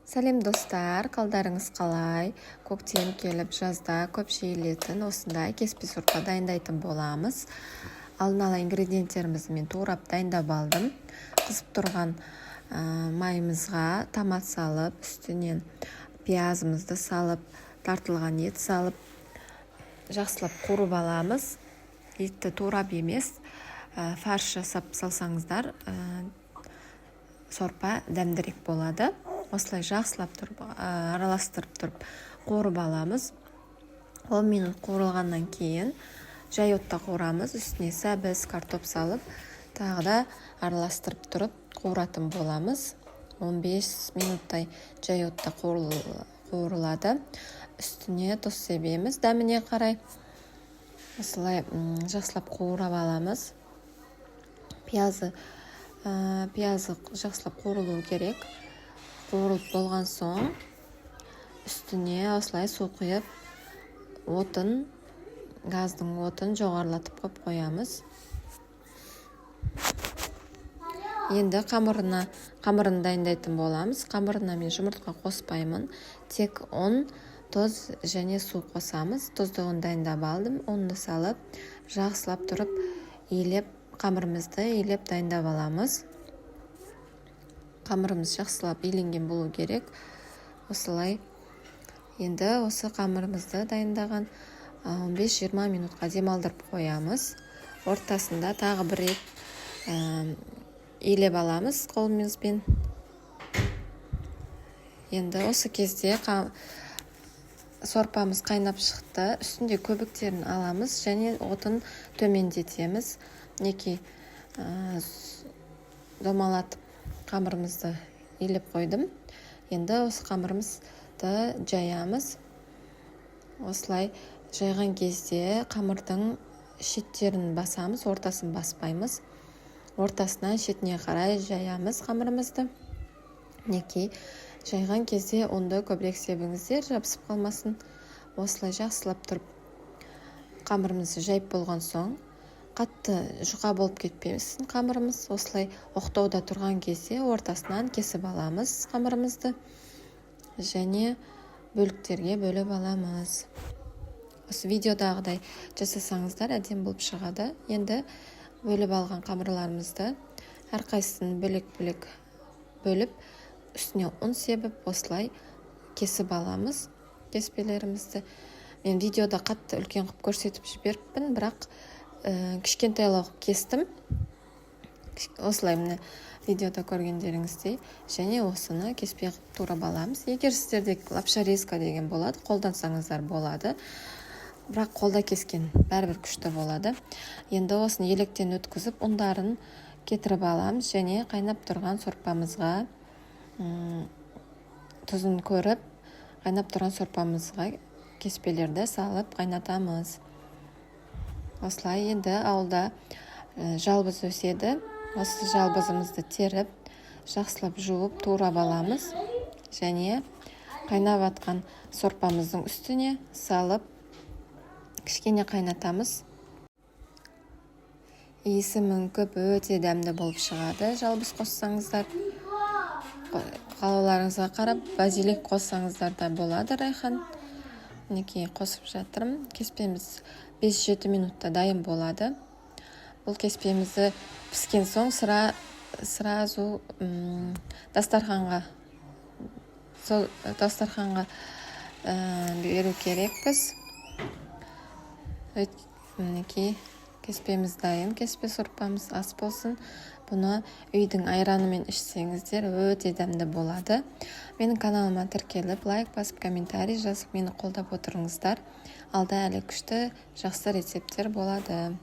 Сәлем достар, қалдарыңыз қалай? Көктем келіп, жазда көп жейілетін осындай кеспе сорпа дайындайтын боламыз. Алдын ала ингредиенттерімізді мен турап дайындап алдым. Қызып тұрған майымызға томат салып, үстінен пиязымызды салып, тартылған ет салып, жақсылап қуырып аламыз. Етті турап емес, фарш жасап салсаңыздар, сорпа дәмдірек болады. Осылай жақсылап тұрып, араластырып тұрып қуырып аламыз. 10 минут қуырылғаннан кейін жай отта қуырамыз. Үстіне сәбіз, картоп салып, тағы да араластырып тұрып қуыратын боламыз. 15 минуттай жай отта қуырылады. Үстіне тұз себеміз дәміне қарай. Осылай жақсылап қуырып аламыз. Пиязы жақсылап қуырылуы керек. Қуырылып болған соң үстіне осылай су құйып, газдың отын жоғарылатып қоямыз. Енді қамырын дайындайтын боламыз. Қамырына мен жұмыртқа қоспаймын. Тек ұн, тұз және су қосамыз. Тұздығын дайындап алдым. Ұнды салып, жақсылап тұрып, қамырымызды елеп дайындап аламыз. Қамырымыз жақсылап иленген болу керек. Осылай. Енді осы қамырымызды дайындаған 15-20 минутқа демалдырып қоямыз. Ортасында тағы бір рет елеп аламыз қолымызбен. Енді осы кезде сорпамыз қайнап шықты. Үстінде көбіктерін аламыз және отын төмендетеміз. Неке домалатып қамырымызды елеп қойдым. Енді осы қамырымызды жаямыз. Осылай жайған кезде қамырдың шеттерін басамыз, ортасын баспаймыз. Ортасынан шетіне қарай жаямыз қамырымызды. Неке жайған кезде ұнды көбірек себіңіздер, жабысып қалмасын. Осылай жақсылап тұрып қамырымызды жайып болған соң, қатты жұқа болып кетпесін қамырымыз. Осылай оқтауда тұрған кезде ортасынан кесіп аламыз қамырымызды және бөліктерге бөліп аламыз. Осы видеодағыдай жасасаңыздар әдемі болып шығады. Енді бөліп алған қамырларымызды әрқайсысын бөлек-бөлек бөліп, үстіне ұн себіп, осылай кесіп аламыз кеспелерімізді. Мен видеода қатты үлкен қып көрсетіп жіберіппін, бірақ кішкентайлау кестім. Осылай міне видеода көргендеріңіздей, және осыны кеспе турап аламыз. Егер сіздерде лапша-резка деген болады, қолдансаңыздар болады. Бірақ қолда кескен бәрібір күшті болады. Енді осыны електен өткізіп, ұндарын кетіріп аламыз және қайнап тұрған сорпамызға тұзын көріп, қайнап тұрған сорпамызға кеспелерді салып қайнатамыз. Осылай енді ауылда жалбыз өседі. Осы жалбызымызды теріп, жақсылап жуып, турап аламыз. Және қайнап атқан сорпамыздың үстіне салып, кішкене қайнатамыз. Иісі мүңкіп, өте дәмді болып шығады. Жалбыз қоссаңыздар, қалауларыңызға қарап, базилик қоссаңыздар да болады, райхан. Мінекей қосып жатырмын. Кеспеміз 5-7 минутта дайын болады. Бұл кеспемізді піскен соң сразу дастарханға беру керекпіз. Мінекей кеспеміз дайын. Кеспе сорпамыз ас болсын. Бұны үйдің айранымен ішсеңіздер өте дәмді болады. Менің каналыма тіркеліп, лайк басып, комментарий жазып, мені қолдап отырыңыздар. Алда әлі күшті, жақсы рецепттер болады.